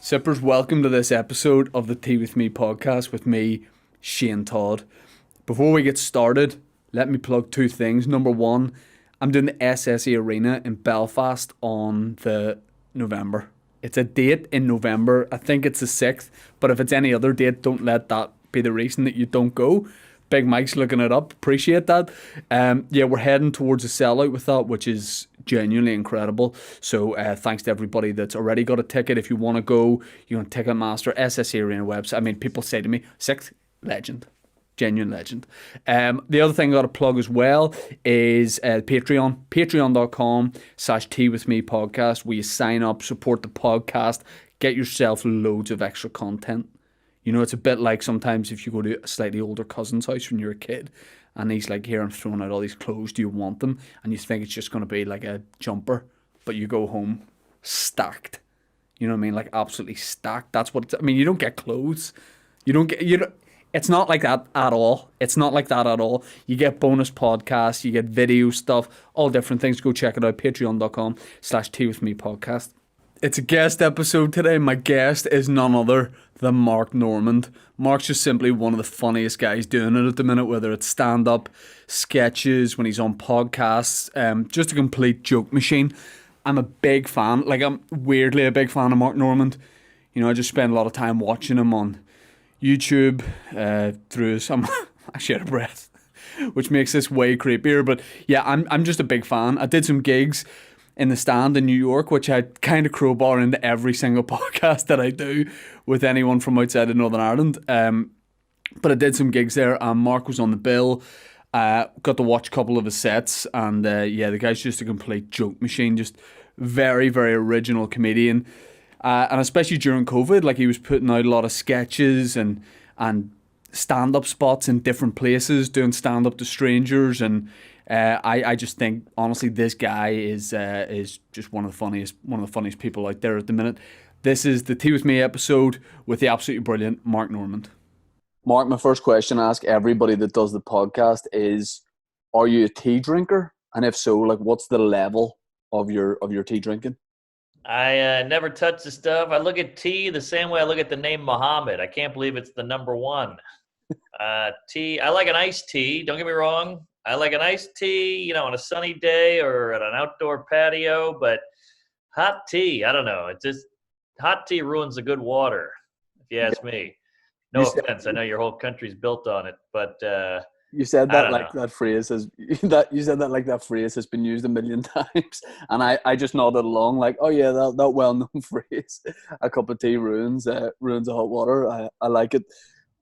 Sippers, welcome to this episode of the Tea With Me podcast with me, Shane Todd. Before we get started, let me plug two things. Number one, I'm doing the SSE Arena in Belfast on the November. It's a date in November. I think it's the 6th, but if it's any other date, don't let that be the reason that you don't go. Big Mike's looking it up. Appreciate that. We're heading towards a sellout with that, which is genuinely incredible. So thanks to everybody that's already got a ticket. If you want to go, you can Ticketmaster, SSE Arena website. I mean, people say to me, 6th, legend. Genuine legend. The other thing I got to plug as well is Patreon. Patreon.com/Tea With Me podcast, where you sign up, support the podcast, get yourself loads of extra content. You know, it's a bit like sometimes if you go to a slightly older cousin's house when you're a kid and he's like, here, I'm throwing out all these clothes, do you want them? And you think it's just going to be like a jumper, but you go home stacked. You know what I mean? Like absolutely stacked. That's what I mean, you don't get clothes. It's not like that at all. It's not like that at all. You get bonus podcasts, you get video stuff, all different things. Go check it out, patreon.com/Tea With Me podcast. It's a guest episode today. My guest is none other than Mark Normand. Mark's just simply one of the funniest guys doing it at the minute, whether it's stand-up, sketches, when he's on podcasts, just a complete joke machine. I'm a big fan. Like, I'm weirdly a big fan of Mark Normand. You know, I just spend a lot of time watching him on YouTube through some... actually out of breath, which makes this way creepier. But yeah, I'm just a big fan. I did some gigs in the stand in New York, which I kind of crowbar into every single podcast that I do with anyone from outside of Northern Ireland. But I did some gigs there, and Mark was on the bill. Got to watch a couple of his sets, and the guy's just a complete joke machine, just very, very original comedian. And especially during COVID, like he was putting out a lot of sketches and stand-up spots in different places, doing stand-up to strangers, and I just think honestly this guy is just one of the funniest people out there at the minute. This is the Tea With Me episode with the absolutely brilliant Mark Normand. Mark, my first question I ask everybody that does the podcast is, are you a tea drinker? And if so, like what's the level of your tea drinking? I never touch the stuff. I look at tea the same way I look at the name Muhammad. I can't believe it's the number one. Tea. I like an iced tea. Don't get me wrong. I like an iced tea, you know, on a sunny day or at an outdoor patio. But hot tea, I don't know. It just hot tea ruins the good water, if you ask me. No offense. I know your whole country's built on it, but you said that like know. that phrase has that phrase has been used a million times, and I just nodded along like, oh yeah, that well known phrase. A cup of tea ruins the hot water. I like it,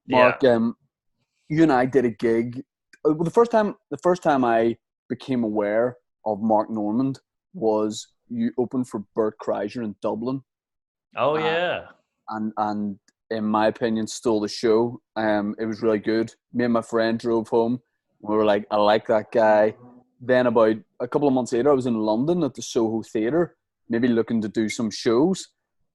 Mark. Yeah. You and I did a gig. The first time I became aware of Mark Normand was you opened for Bert Kreischer in Dublin. Oh yeah. And in my opinion, stole the show. It was really good. Me and my friend drove home. We were like, I like that guy. Then about a couple of months later, I was in London at the Soho Theatre, maybe looking to do some shows.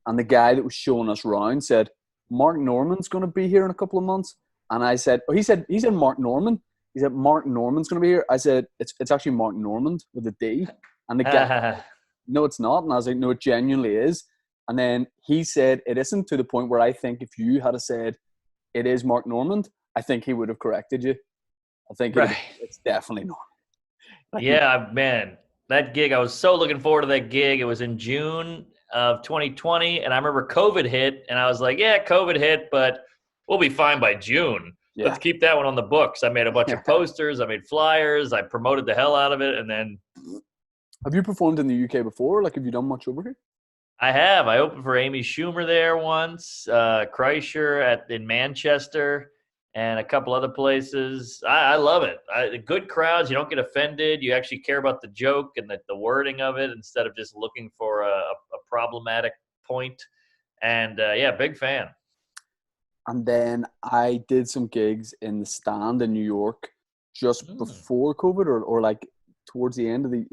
And the guy that was showing us around said, Mark Normand's going to be here in a couple of months. And I said, he said Mark Normand. He said, Mark Normand's going to be here. I said, it's actually Mark Normand with a D. And the guy, no, it's not. And I was like, no, it genuinely is. And then he said, it isn't, to the point where I think if you had said, it is Mark Normand, I think he would have corrected you. I think it's definitely Normand. Yeah, man. That gig, I was so looking forward to that gig. It was in June of 2020. And I remember COVID hit. And I was like, yeah, COVID hit, but we'll be fine by June. Yeah. Let's keep that one on the books. I made a bunch of posters. I made flyers. I promoted the hell out of it. And then... Have you performed in the UK before? Like, have you done much over here? I have. I opened for Amy Schumer there once, Kreischer in Manchester, and a couple other places. I love it. Good crowds. You don't get offended. You actually care about the joke and the wording of it instead of just looking for a problematic point. And, big fan. And then I did some gigs in the stand in New York just before COVID or like towards the end of the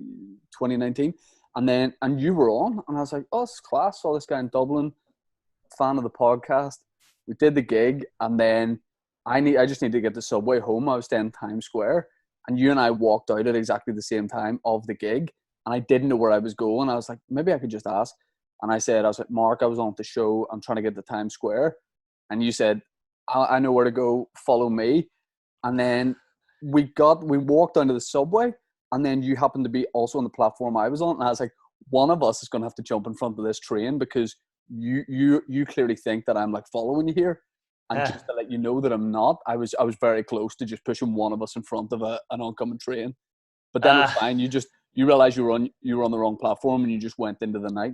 2019. And you were on, and I was like, oh, this is class. Saw this guy in Dublin, fan of the podcast. We did the gig, and then I just need to get the subway home. I was staying in Times Square, and you and I walked out at exactly the same time of the gig, and I didn't know where I was going. I was like, maybe I could just ask. And I was like, Mark, I was on the show. I'm trying to get to Times Square. And you said, I know where to go. Follow me. And then we walked down to the subway. And then you happened to be also on the platform I was on. And I was like, one of us is going to have to jump in front of this train because you clearly think that I'm like following you here. And just to let you know that I'm not, I was very close to just pushing one of us in front of an oncoming train. But then it was fine. You realized you were on the wrong platform and you just went into the night.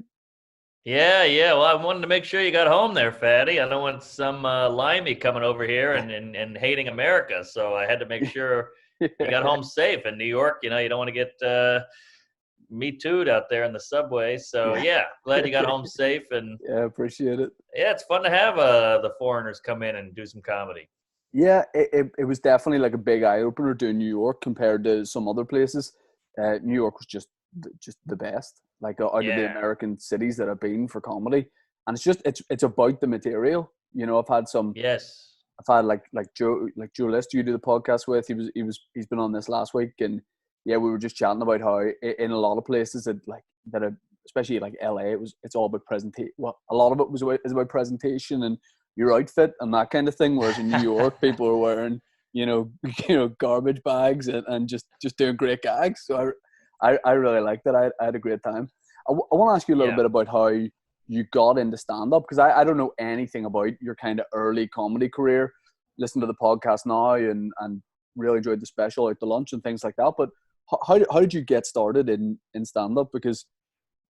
Yeah. Well, I wanted to make sure you got home there, Fatty. I don't want some limey coming over here and hating America. So I had to make sure you got home safe. In New York, you don't want to get me too'd out there in the subway. So yeah, glad you got home safe. And yeah, appreciate it. Yeah, it's fun to have the foreigners come in and do some comedy. Yeah, it was definitely like a big eye opener doing New York compared to some other places. New York was just the best, like out of the American cities that I've been for comedy, and it's about the material. I've had like Joe List you do the podcast with. He's been on this last week, and yeah, we were just chatting about how in a lot of places especially like LA, it's all about presentation. Well, a lot of it is about presentation and your outfit and that kind of thing. Whereas in New York, people are wearing garbage bags and just doing great gags. So I really liked it. I had a great time. I want to ask you a little bit about how you got into stand-up, because I don't know anything about your kind of early comedy career. Listen to the podcast now and really enjoyed the special Out to Lunch and things like that. But how did you get started in stand-up? Because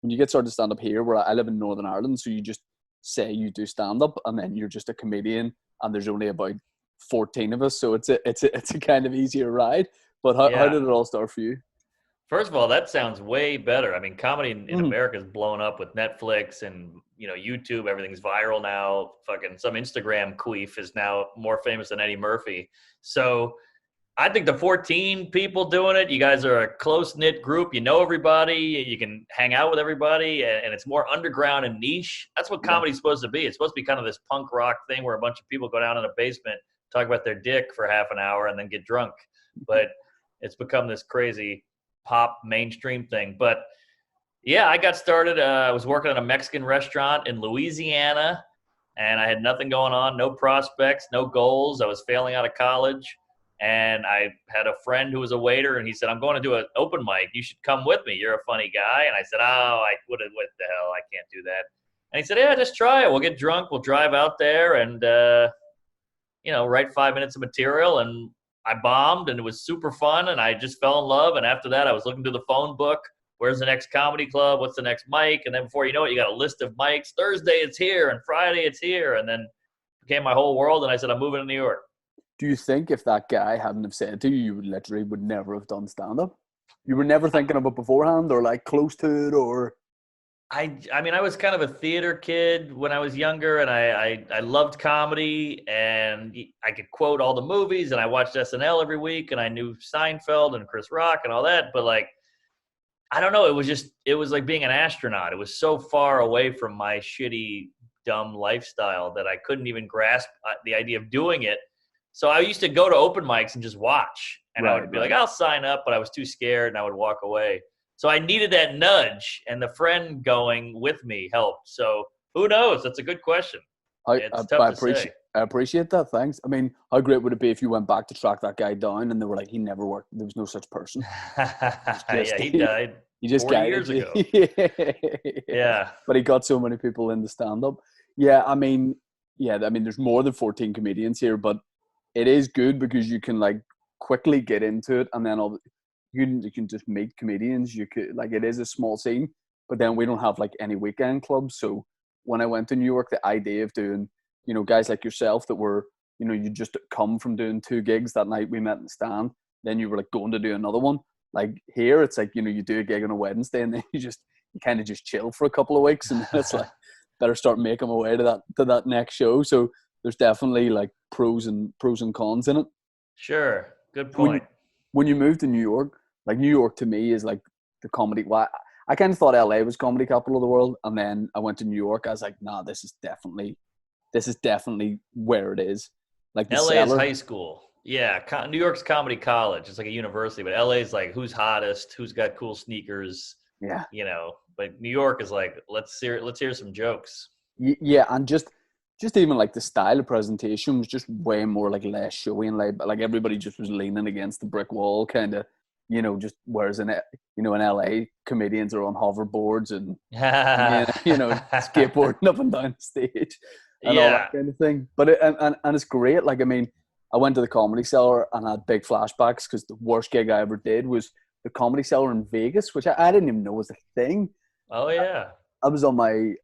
when you get started stand-up here, where I live in Northern Ireland, so you just say you do stand-up and then you're just a comedian, and there's only about 14 of us, so it's a kind of easier ride. But how did it all start for you? First of all, that sounds way better. I mean, comedy in America is blown up with Netflix and YouTube. Everything's viral now. Fucking some Instagram queef is now more famous than Eddie Murphy. So I think the 14 people doing it, you guys are a close-knit group. You know everybody. You can hang out with everybody, and it's more underground and niche. That's what comedy's supposed to be. It's supposed to be kind of this punk rock thing where a bunch of people go down in a basement, talk about their dick for half an hour, and then get drunk. But it's become this crazy pop mainstream thing. But yeah, I got started. I was working at a Mexican restaurant in Louisiana, and I had nothing going on, no prospects, no goals. I was failing out of college. And I had a friend who was a waiter, and he said, I'm going to do an open mic. You should come with me. You're a funny guy. And I said, what the hell? I can't do that. And he said, yeah, just try it. We'll get drunk. We'll drive out there and, write 5 minutes of material. And I bombed, and it was super fun. And I just fell in love. And after that, I was looking through the phone book. Where's the next comedy club? What's the next mic? And then before you know it, you got a list of mics. Thursday it's here, and Friday it's here. And then it became my whole world. And I said, I'm moving to New York. Do you think if that guy hadn't have said to you, you would never have done stand-up? You were never thinking of it beforehand, or like close to it, or? I mean, I was kind of a theater kid when I was younger, and I loved comedy, and I could quote all the movies, and I watched SNL every week, and I knew Seinfeld and Chris Rock and all that. But like, I don't know, it was like being an astronaut. It was so far away from my shitty, dumb lifestyle that I couldn't even grasp the idea of doing it. So I used to go to open mics and just watch. And I would be like, I'll sign up, but I was too scared and I would walk away. So I needed that nudge, and the friend going with me helped. So who knows? That's a good question. It's tough to say. I appreciate that. Thanks. I mean, how great would it be if you went back to track that guy down and they were like, he never worked. There was no such person. Yeah, he died. He just 40 years ago. Yeah. But he got so many people in the stand-up. I mean, there's more than 14 comedians here, but it is good because you can like quickly get into it, and then you can just meet comedians. You could like, it is a small scene, but then we don't have like any weekend clubs. So when I went to New York, the idea of doing, guys like yourself that were, you just come from doing 2 gigs that night, we met in the stand, then you were like going to do another one. Like here, it's like, you do a gig on a Wednesday, and then you kind of just chill for a couple of weeks, and then it's like, better start making my way to that next show. So there's definitely like pros and cons in it. Sure. Good point. When you moved to New York, like New York to me is like the comedy. Well, I kind of thought LA was comedy capital of the world, and then I went to New York. I was like, nah, this is definitely where it is. Like the LA Cellar. is high school. Yeah, New York's comedy college. It's like a university, but LA is like who's hottest, who's got cool sneakers. Yeah. but New York is like, let's hear some jokes. Yeah, and just even like the style of presentation was just way more like less showy and like everybody just was leaning against the brick wall, kind of, just whereas in LA comedians are on hoverboards and skateboarding up and down the stage and all Yeah. that kind of thing. But and it's great. Like, I mean, I went to the Comedy Cellar and had big flashbacks because the worst gig I ever did was the Comedy Cellar in Vegas, which I didn't even know was a thing. Oh yeah. I was on my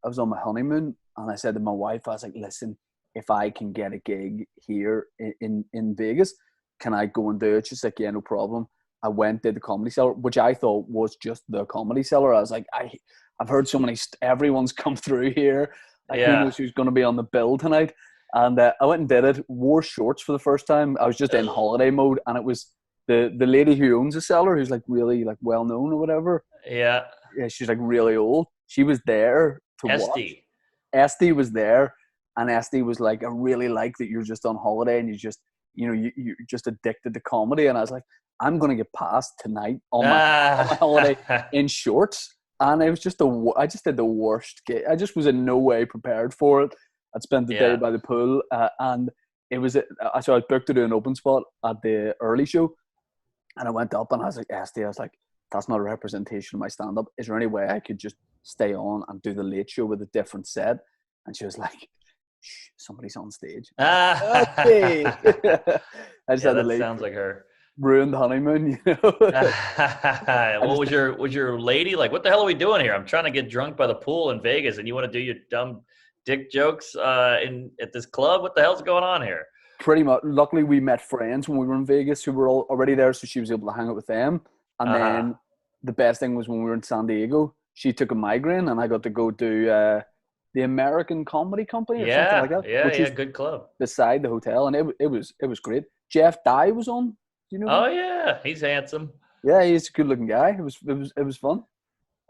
honeymoon, and I said to my wife, I was like, "Listen, if I can get a gig here in Vegas, can I go and do it?" She's like, "Yeah, no problem." I went, did the Comedy Cellar, which I thought was just the Comedy Cellar. I was like, I've heard so many, everyone's come through here. Like, who knows who's going to be on the bill tonight? And I went and did it, wore shorts for the first time. I was just in holiday mode, and it was the lady who owns the cellar, who's like really like well known or whatever. Yeah. Yeah, she's like really old. She was there to watch. Esty was there, and Esty was like, "I really like that you're just on holiday and you just, you're just addicted to comedy." And I was like, "I'm gonna get past tonight on my holiday in shorts." And it was just I just did the worst gig. I just was in no way prepared for it. I'd spent the day by the pool, and it was so I booked to do an open spot at the early show, and I went up and I was like, "Esty," I was like, "That's not a representation of my stand-up. Is there any way I could just stay on and do the late show with a different set?" And she was like, "Shh, somebody's on stage." Okay. I just had to leave. Sounds like her. Ruined the honeymoon, What was your lady like? What the hell are we doing here? I'm trying to get drunk by the pool in Vegas, and you want to do your dumb dick jokes at this club? What the hell's going on here? Pretty much. Luckily, we met friends when we were in Vegas who were already there, so she was able to hang out with them. And then the best thing was when we were in San Diego, she took a migraine, and I got to go do the American Comedy Company or something like that. Yeah, good club beside the hotel, and it was great. Jeff Dye was on. Do you know? Oh yeah, he's handsome. Yeah, he's a good-looking guy. It was fun.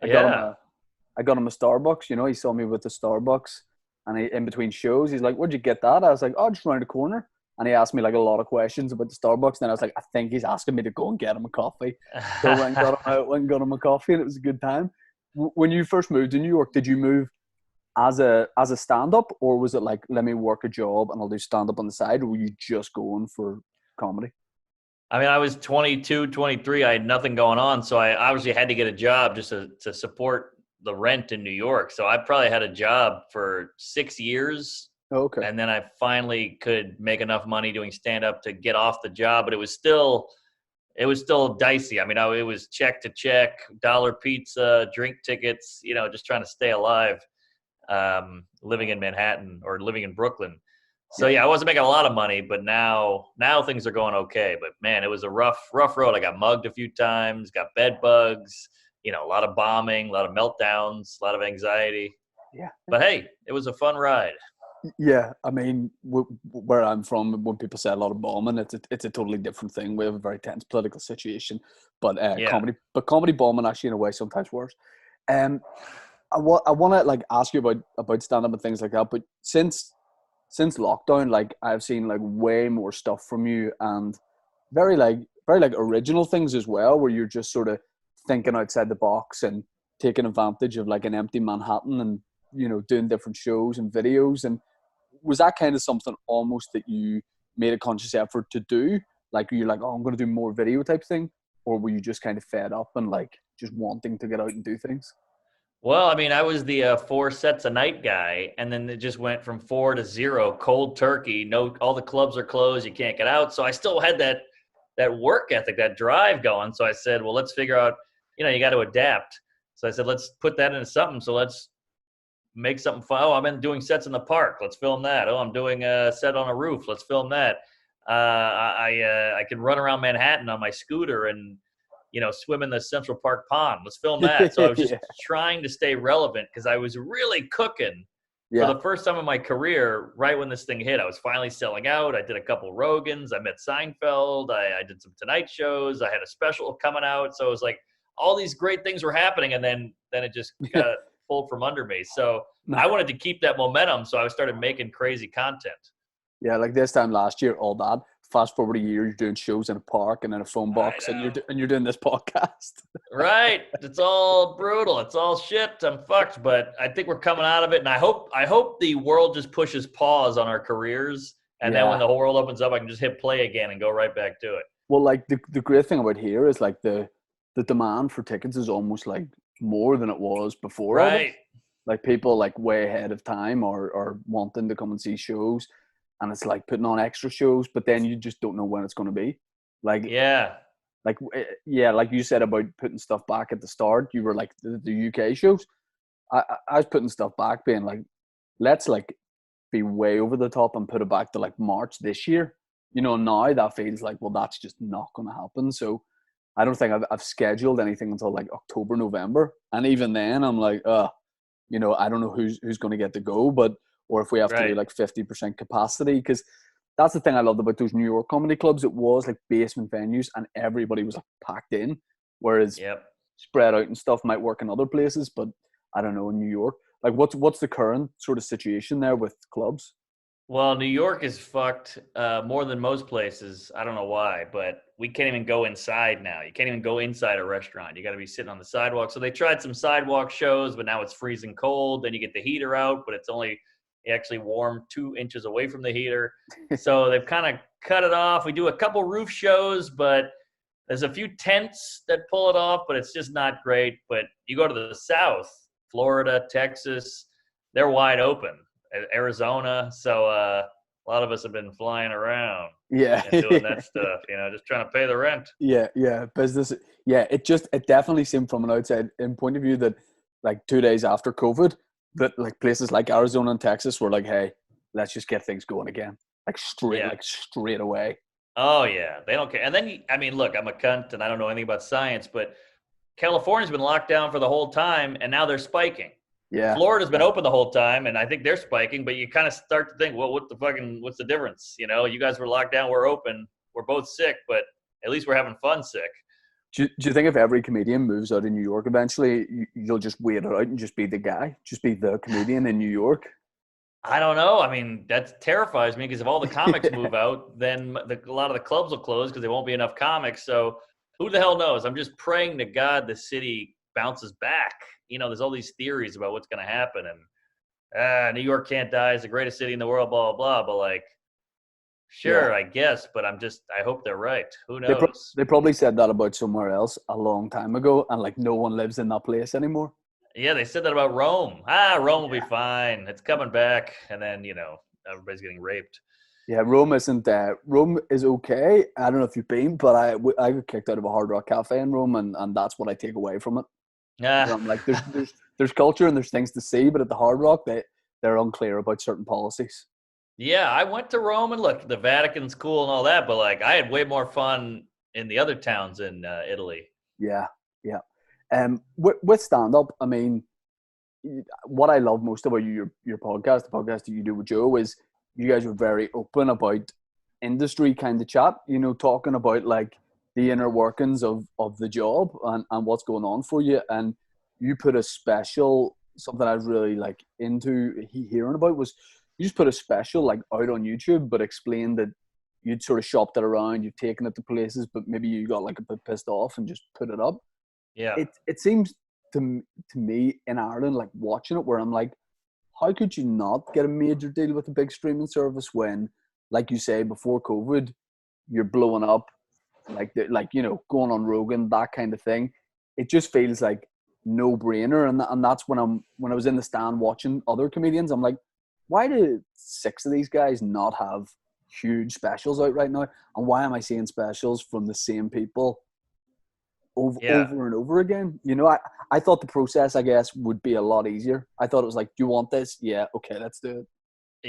I got him a Starbucks. He saw me with the Starbucks, and in between shows, he's like, "Where'd you get that?" I was like, "Oh, just around the corner." And he asked me like a lot of questions about the Starbucks. Then I was like, "I think he's asking me to go and get him a coffee." So I went and got him a coffee, and it was a good time. When you first moved to New York, did you move as a stand-up, or was it like, let me work a job and I'll do stand-up on the side, or were you just going for comedy? I mean, I was 22, 23. I had nothing going on. So I obviously had to get a job just to support the rent in New York. So I probably had a job for 6 years. Okay. And then I finally could make enough money doing stand-up to get off the job. But it was still dicey. I mean, it was check to check, dollar pizza, drink tickets, just trying to stay alive, living in Manhattan or living in Brooklyn. So yeah, I wasn't making a lot of money, but now things are going okay. But man, it was a rough road. I got mugged a few times, got bed bugs, a lot of bombing, a lot of meltdowns, a lot of anxiety. Yeah. But hey, it was a fun ride. Yeah, I mean, where I'm from, when people say a lot of bombing, it's a totally different thing. We have a very tense political situation, but comedy bombing actually in a way sometimes worse. I want to like ask you about stand up and things like that. But since lockdown, like I've seen like way more stuff from you, and very original things as well, where you're just sort of thinking outside the box and taking advantage of like an empty Manhattan and doing different shows and videos. And was that kind of something almost that you made a conscious effort to do? Like, you're like, "Oh, I'm going to do more video type thing," or were you just kind of fed up and like just wanting to get out and do things? Well, I mean, I was the 4 sets a night guy, and then it just went from 4 to 0, cold turkey. No, all the clubs are closed. You can't get out. So I still had that work ethic, that drive going. So I said, well, let's figure out, you got to adapt. So I said, let's put that into something. So let's make something fun. Oh, I've been doing sets in the park. Let's film that. Oh, I'm doing a set on a roof. Let's film that. I can run around Manhattan on my scooter and, swim in the Central Park pond. Let's film that. So I was just trying to stay relevant because I was really cooking for the first time in my career. Right when this thing hit, I was finally selling out. I did a couple Rogans. I met Seinfeld. I did some Tonight shows. I had a special coming out. So it was like all these great things were happening, and then it just got pulled from under me. So I wanted to keep that momentum. So I started making crazy content. Yeah, like this time last year, all that fast forward a year, you're doing shows in a park and in a phone I box, and know. you're doing this podcast. Right. It's all brutal. It's all shit. I'm fucked, but I think we're coming out of it. And I hope the world just pushes pause on our careers. And then when Yeah. the whole world opens up, I can just hit play again and go right back to it. Well, like the great thing about here is like the demand for tickets is almost like more than it was before all Right. this. Like people like way ahead of time or wanting to come and see shows, and it's like putting on extra shows, but then you just don't know when it's going to be. Like Yeah. yeah, like you said about putting stuff back at the start. You were like the UK shows. I was putting stuff back, being like, let's like be way over the top and put it back to like March this year. You know, now that feels like, well, that's just not going to happen. So I don't think I've scheduled anything until like October, November, and even then, I'm like, you know, I don't know who's going to get to go, but or if we have to do Right. like 50% capacity, because that's the thing I loved about those New York comedy clubs. It was like basement venues, and everybody was like packed in, whereas Yep. spread out and stuff might work in other places, but I don't know in New York. Like, what's the current sort of situation there with clubs? Well, New York is fucked more than most places. I don't know why, but we can't even go inside now. You can't even go inside a restaurant. You got to be sitting on the sidewalk. So they tried some sidewalk shows, but now it's freezing cold. Then you get the heater out, but it's only actually warm 2 inches away from the heater. So they've kind of cut it off. We do a couple roof shows, but there's a few tents that pull it off, but it's just not great. But you go to the South, Florida, Texas, they're wide open. Arizona. So a lot of us have been flying around Yeah, and doing that stuff, just trying to pay the rent. yeah, business. Yeah, it definitely seemed from an outside in point of view that like 2 days after COVID, that like places like Arizona and Texas were like, hey, let's just get things going again, Yeah. like straight away. Oh, yeah. They don't care. And then, I mean, look, I'm a cunt and I don't know anything about science, but California's been locked down for the whole time and now they're spiking. Yeah, Florida's been open the whole time and I think they're spiking, but you kind of start to think, well, what's the difference? You guys were locked down, we're open, we're both sick, but at least we're having fun sick. do you think if every comedian moves out of New York eventually, you'll just wait it out and just be the guy, just be the comedian in New York? I don't know. I mean, that terrifies me because if all the comics move out, then a lot of the clubs will close because there won't be enough comics. So who the hell knows? I'm just praying to God the city bounces back. There's all these theories about what's going to happen. And New York can't die. It's the greatest city in the world, blah, blah, blah. But like, Yeah. sure, I guess. But I hope they're right. Who They knows? they probably said that about somewhere else a long time ago, and like no one lives in that place anymore. Yeah, they said that about Rome. Rome will be fine. It's coming back. And then, everybody's getting raped. Yeah, Rome isn't. Rome is okay. I don't know if you've been, but I got kicked out of a Hard Rock cafe in Rome, and that's what I take away from it. Where Ah, I'm like, there's culture and there's things to see, but at the Hard Rock, they're unclear about certain policies. yeah, I went to Rome and look, the Vatican's cool and all that, but like I had way more fun in the other towns in Italy. Yeah, yeah. With stand up, I mean, what I love most about your podcast, the podcast that you do with Joe, is you guys are very open about industry kind of chat. Talking about like the inner workings of the job and what's going on for you. And you put a special, something I was really like into hearing about was you just put a special like out on YouTube, but explained that you'd sort of shopped it around, you've taken it to places, but maybe you got like a bit pissed off and just put it up. Yeah. It seems to me in Ireland, like watching it, where I'm like, how could you not get a major deal with a big streaming service when, like you say, before COVID, you're blowing up, going on Rogan, that kind of thing. It just feels like no brainer, and that's when I was in the stand watching other comedians, I'm like, why do 6 of these guys not have huge specials out right now, and why am I seeing specials from the same people Yeah. over and over again? I thought the process, I guess, would be a lot easier. I thought it was like, do you want this? Yeah, okay, let's do it.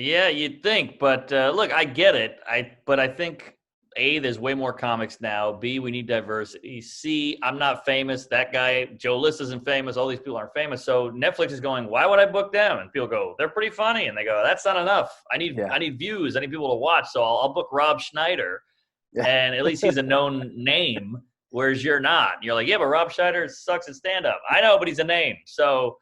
Yeah, you'd think, but look, I get it. But I think A, there's way more comics now. B, we need diversity. C, I'm not famous. That guy, Joe List, isn't famous. All these people aren't famous. So Netflix is going, why would I book them? And people go, they're pretty funny. And they go, that's not enough. I need Yeah. views. I need people to watch. So I'll book Rob Schneider, Yeah. and at least he's a known name, whereas you're not. You're like, yeah, but Rob Schneider sucks at stand-up. I know, but he's a name. So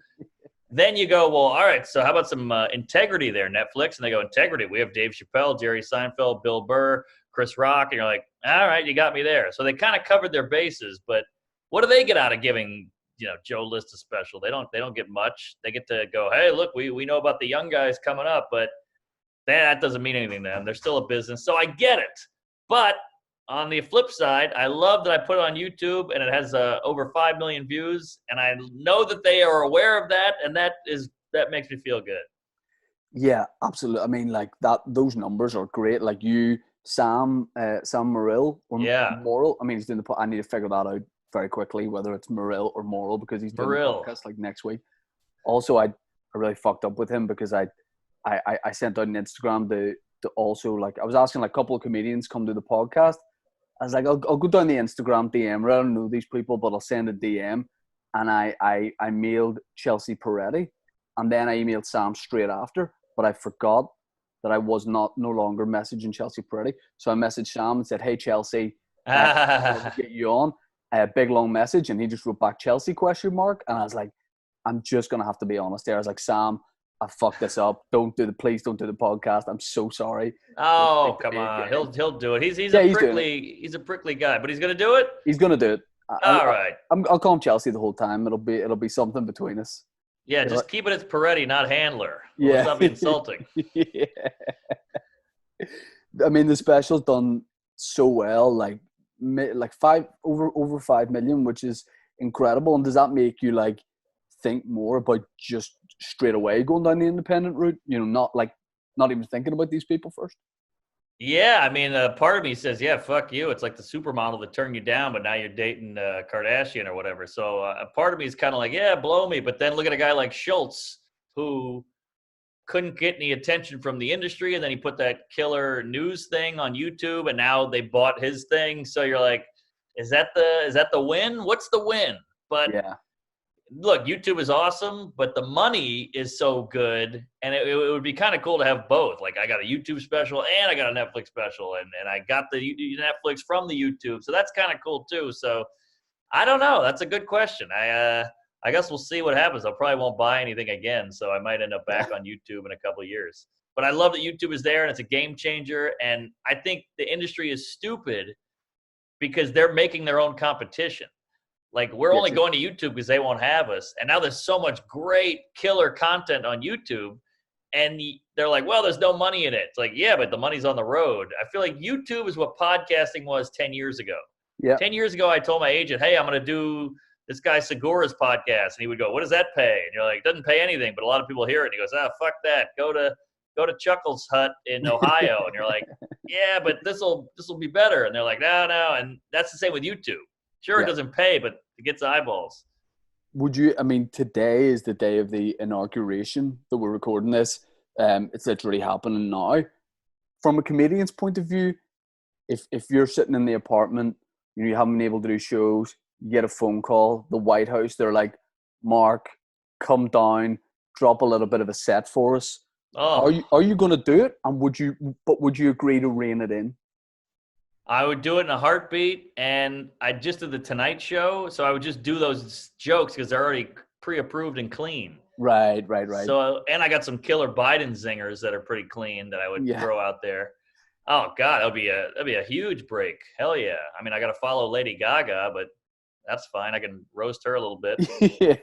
then you go, well, all right, so how about some integrity there, Netflix? And they go, integrity. We have Dave Chappelle, Jerry Seinfeld, Bill Burr, Chris Rock, and you're like, all right, you got me there. So they kind of covered their bases, but what do they get out of giving, Joe List a special? They don't get much. They get to go, hey, look, we know about the young guys coming up, but that doesn't mean anything to them. They're still a business. So I get it. But on the flip side, I love that I put it on YouTube and it has over 5 million views. And I know that they are aware of that. And that makes me feel good. Yeah, absolutely. I mean, like those numbers are great. Like Sam Morrill or Morrill. I mean, he's doing I need to figure that out very quickly, whether it's Morrill or Morrill, because he's doing the podcast like next week. Also, I really fucked up with him because I sent out an Instagram to also, like, I was asking like a couple of comedians come to the podcast. I was like, I'll go down the Instagram DM. I don't know these people, but I'll send a DM. And I mailed Chelsea Peretti, and then I emailed Sam straight after. But I forgot that I was no longer messaging Chelsea Peretti. So I messaged Sam and said, hey, Chelsea, I'll get you on. A big long message, and he just wrote back Chelsea ? And I was like, I'm just gonna have to be honest there. I was like, Sam, I fucked this up. Please don't do the podcast. I'm so sorry. Oh, come on. He'll do it. He's a prickly guy, but he's gonna do it. He's gonna do it. All right. I'll call him Chelsea the whole time. It'll be something between us. Yeah, just keep it as Peretti, not Handler. Yeah, let's not be insulting. Yeah. I mean, the special's done so well, like over 5 million, which is incredible. And does that make you like think more about just straight away going down the independent route? Not even thinking about these people first. Yeah, I mean, part of me says, yeah, fuck you. It's like the supermodel that turned you down, but now you're dating Kardashian or whatever. So a part of me is kind of like, yeah, blow me. But then look at a guy like Schultz, who couldn't get any attention from the industry, and then he put that killer news thing on YouTube, and now they bought his thing. So you're like, is that the win? What's the win? But yeah. Look, YouTube is awesome, but the money is so good, and it would be kind of cool to have both. Like, I got a YouTube special and I got a Netflix special, and I got the Netflix from the YouTube, so that's kind of cool too. So I don't know. That's a good question. I guess we'll see what happens. I probably won't buy anything again, so I might end up back on YouTube in a couple of years. But I love that YouTube is there, and it's a game changer, and I think the industry is stupid because they're making their own competition. Like, we're only going to YouTube because they won't have us. And now there's so much great killer content on YouTube. And they're like, well, there's no money in it. It's like, yeah, but the money's on the road. I feel like YouTube is what podcasting was 10 years ago. Yeah. 10 years ago, I told my agent, hey, I'm going to do this guy Segura's podcast. And he would go, what does that pay? And you're like, it doesn't pay anything, but a lot of people hear it. And he goes, fuck that. Go to Chuckles Hut in Ohio. And you're like, yeah, but this'll be better. And they're like, no. And that's the same with YouTube. Sure, it doesn't pay, but it gets eyeballs. Today is the day of the inauguration that we're recording this. It's literally happening now. From a comedian's point of view, if you're sitting in the apartment, you haven't been able to do shows, you get a phone call, the White House, they're like, Mark, come down, drop a little bit of a set for us. Oh. Are you going to do it? And would you agree to rein it in? I would do it in a heartbeat, and I just did the Tonight Show, so I would just do those jokes because they're already pre-approved and clean. Right. So, and I got some killer Biden zingers that are pretty clean that I would throw out there. Oh God, that'd be a huge break. Hell yeah! I mean, I got to follow Lady Gaga, but that's fine. I can roast her a little bit. Yeah,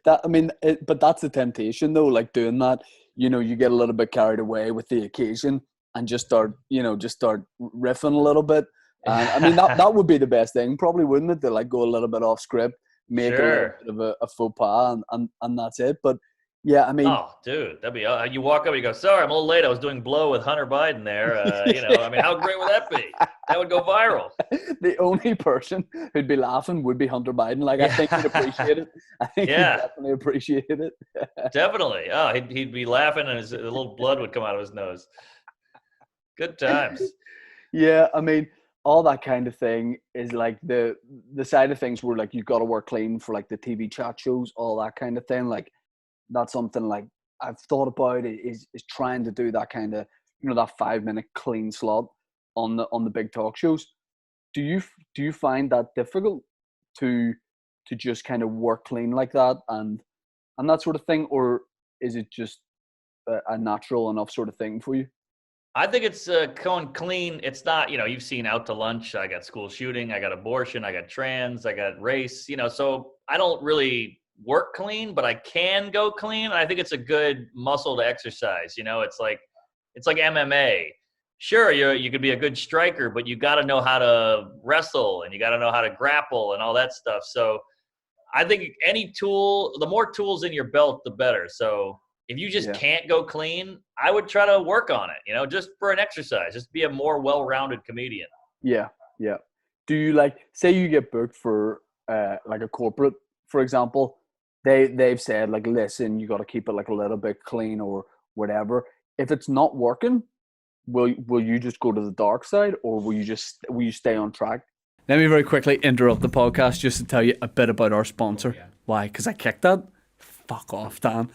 but that's the temptation though. Like doing that, you get a little bit carried away with the occasion. And just start riffing a little bit. And I mean, that would be the best thing, probably, wouldn't it? To like go a little bit off script, make a little bit of a faux pas, and that's it. But yeah, I mean, oh, dude, that'd be. You walk up, you go, sorry, I'm a little late. I was doing Blow with Hunter Biden there. I mean, how great would that be? That would go viral. The only person who'd be laughing would be Hunter Biden. Like, I think he'd appreciate it. I think he'd definitely appreciate it. Definitely. Oh, he'd be laughing, and a little blood would come out of his nose. Good times. Yeah, I mean, all that kind of thing is like the side of things where like you've got to work clean for like the TV chat shows, all that kind of thing. Like that's something like I've thought about is trying to do that kind of, that 5-minute clean slot on the big talk shows. Do you find that difficult to just kind of work clean like that and that sort of thing, or is it just a natural enough sort of thing for you? I think it's going clean. It's not, you've seen Out to Lunch. I got school shooting. I got abortion. I got trans. I got race. So I don't really work clean, but I can go clean. I think it's a good muscle to exercise. It's like MMA. Sure, you could be a good striker, but you got to know how to wrestle and you got to know how to grapple and all that stuff. So I think any tool, the more tools in your belt, the better. So if you just Yeah. can't go clean, I would try to work on it, just for an exercise, just be a more well-rounded comedian. Yeah. Yeah. Do you like say you get booked for like a corporate, for example, they've said like, listen, you got to keep it like a little bit clean or whatever. If it's not working, will you just go to the dark side, or will you stay on track? Let me very quickly interrupt the podcast just to tell you a bit about our sponsor. Yeah. Why? Because I kicked that? Fuck off, Dan.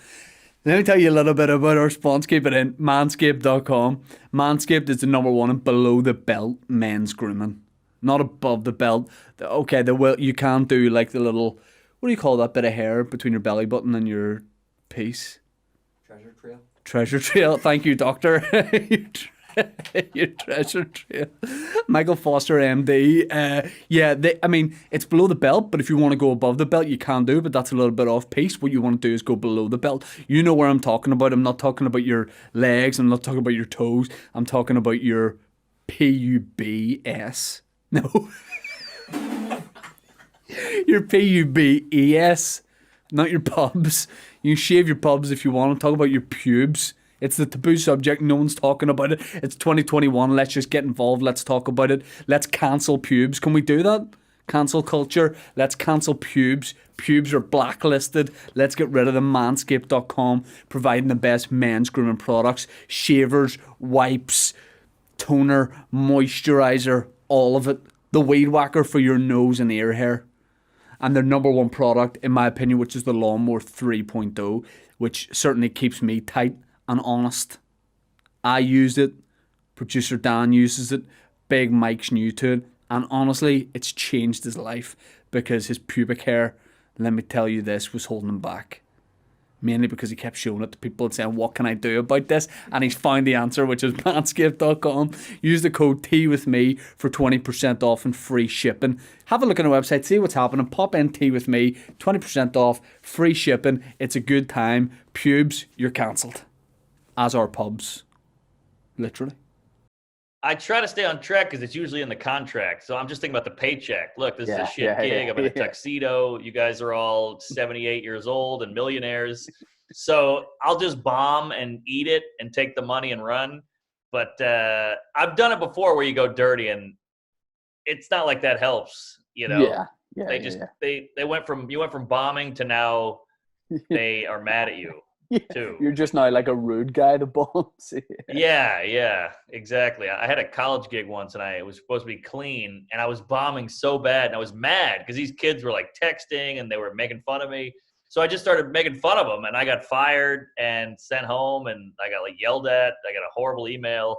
Let me tell you a little bit about our sponsor. Keep it in. Manscaped.com. Manscaped is the number one in below the belt men's grooming. Not above the belt. Okay, you can do like the little, what do you call that bit of hair between your belly button and your piece? Treasure trail. Treasure trail. Thank you, doctor. Your treasure trail. Michael Foster, MD. It's below the belt, but if you want to go above the belt, you can do, but that's a little bit off piece. What you want to do is go below the belt. You know where I'm talking about. I'm not talking about your legs. I'm not talking about your toes. I'm talking about your pubs. No. Your pubes, not your pubs. You can shave your pubs if you want. I'm talking about your pubes. It's the taboo subject. No one's talking about it. It's 2021. Let's just get involved. Let's talk about it. Let's cancel pubes. Can we do that? Cancel culture. Let's cancel pubes. Pubes are blacklisted. Let's get rid of them. Manscaped.com, providing the best men's grooming products. Shavers, wipes, toner, moisturizer, all of it. The weed whacker for your nose and ear hair. And their number one product, in my opinion, which is the Lawnmower 3.0, which certainly keeps me tight and honest. I used it. Producer Dan uses it. Big Mike's new to it. And honestly, it's changed his life because his pubic hair, let me tell you this, was holding him back. Mainly because he kept showing it to people and saying, what can I do about this? And he's found the answer, which is manscaped.com. Use the code TWITHME for 20% off and free shipping. Have a look on the website, see what's happening. Pop in Tea with Me, 20% off, free shipping. It's a good time. Pubes, you're cancelled. As are pubs. Literally. I try to stay on track because it's usually in the contract. So I'm just thinking about the paycheck. Look, this is a shit gig. I'm in a tuxedo. You guys are all 78 years old and millionaires. So I'll just bomb and eat it and take the money and run. But I've done it before where you go dirty, and it's not like that helps. They went from bombing to now they are mad at you. Too. You're just now like a rude guy to bombs. Yeah, exactly. I had a college gig once and it was supposed to be clean, and I was bombing so bad, and I was mad because these kids were like texting and they were making fun of me. So I just started making fun of them, and I got fired and sent home, and I got like yelled at. I got a horrible email.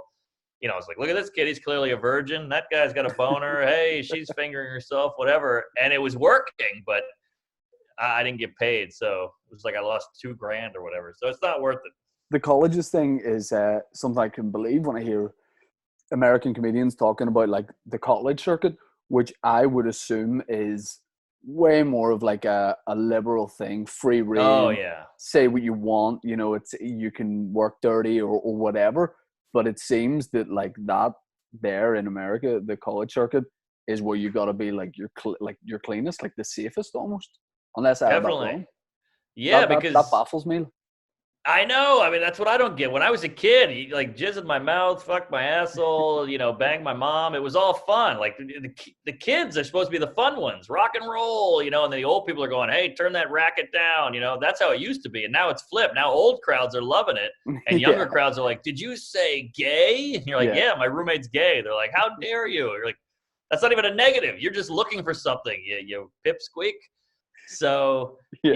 I was like, look at this kid. He's clearly a virgin. That guy's got a boner. Hey, she's fingering herself, whatever. And it was working, but I didn't get paid, so it was like I lost $2,000 or whatever. So it's not worth it. The colleges thing is something I can believe when I hear American comedians talking about like the college circuit, which I would assume is way more of like a liberal thing, free reign. Oh yeah, say what you want. It's you can work dirty or whatever. But it seems that like that there in America, the college circuit is where you got to be like your cleanest, like the safest almost. Unless I have that wrong. Yeah, because that baffles me. I know. I mean, that's what I don't get. When I was a kid, he like jizz in my mouth, fuck my asshole, bang my mom. It was all fun. Like the kids are supposed to be the fun ones, rock and roll, and then the old people are going, hey, turn that racket down. That's how it used to be. And now it's flipped. Now old crowds are loving it. And younger crowds are like, did you say gay? And you're like, yeah, my roommate's gay. They're like, how dare you? You're like, that's not even a negative. You're just looking for something. You pipsqueak. So I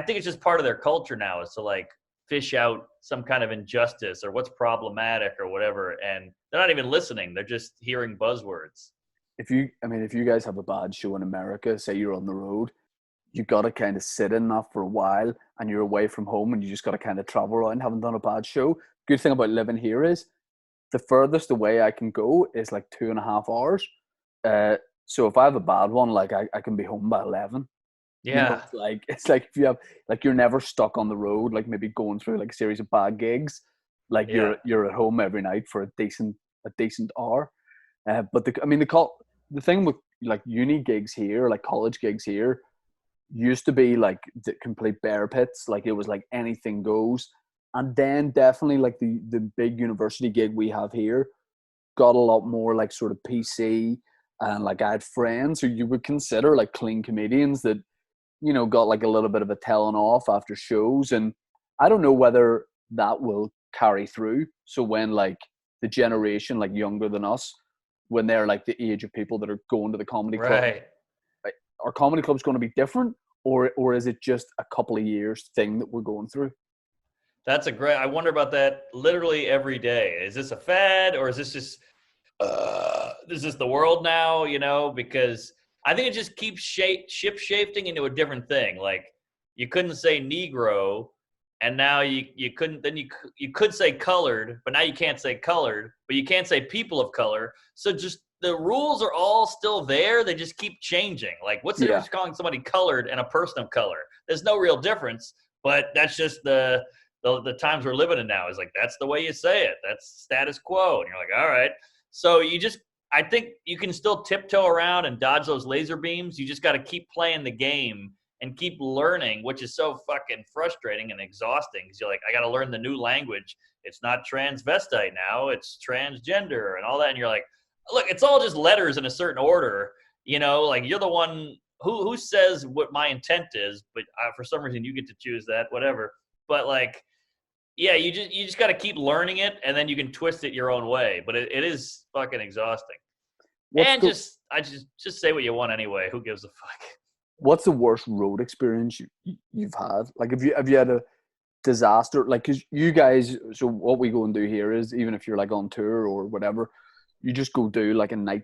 think it's just part of their culture now is to like fish out some kind of injustice or what's problematic or whatever, and they're not even listening. They're just hearing buzzwords. If you guys have a bad show in America, say you're on the road, you got to kind of sit in that for a while, and you're away from home, and you just got to kind of travel around, haven't done a bad show. Good thing about living here is the furthest away I can go is like 2.5 hours. So if I have a bad one, like I can be home by 11. Yeah. It's like if you have like you're never stuck on the road, like maybe going through like a series of bad gigs. Like Yeah. you're at home every night for a decent hour. But the thing with like uni gigs here, like college gigs here, used to be like the complete bear pits. Like it was like anything goes. And then definitely like the big university gig we have here got a lot more like sort of PC, and like I had friends who you would consider like clean comedians that got like a little bit of a telling off after shows. And I don't know whether that will carry through. So when like the generation like younger than us, when they're like the age of people that are going to the comedy club, Right. like, are comedy clubs going to be different, or is it just a couple of years thing that we're going through? That's a great. I wonder about that literally every day. Is this a fad or is this is the world now? Because I think it just keeps ship shifting into a different thing. Like you couldn't say Negro, and now you couldn't. Then you could say colored, but now you can't say colored. But you can't say people of color. So just the rules are all still there. They just keep changing. Like what's the Yeah, difference calling somebody colored and a person of color? There's no real difference. But that's just the times we're living in now. Is like that's the way you say it. That's status quo, and you're like, all right. So I think you can still tiptoe around and dodge those laser beams. You just got to keep playing the game and keep learning, which is so fucking frustrating and exhausting. Because you're like, I got to learn the new language. It's not transvestite now; it's transgender and all that. And you're like, look, it's all just letters in a certain order. Like you're the one who says what my intent is, but for some reason you get to choose that, whatever. But like yeah, you just got to keep learning it, and then you can twist it your own way. But it is fucking exhausting. what's And the just say what you want anyway. Who gives a fuck? what's the worst road experience you've had? Like, have you had a disaster? Like, cause you guys, so what we go and do here is, even if you're like on tour or whatever, you just go do like a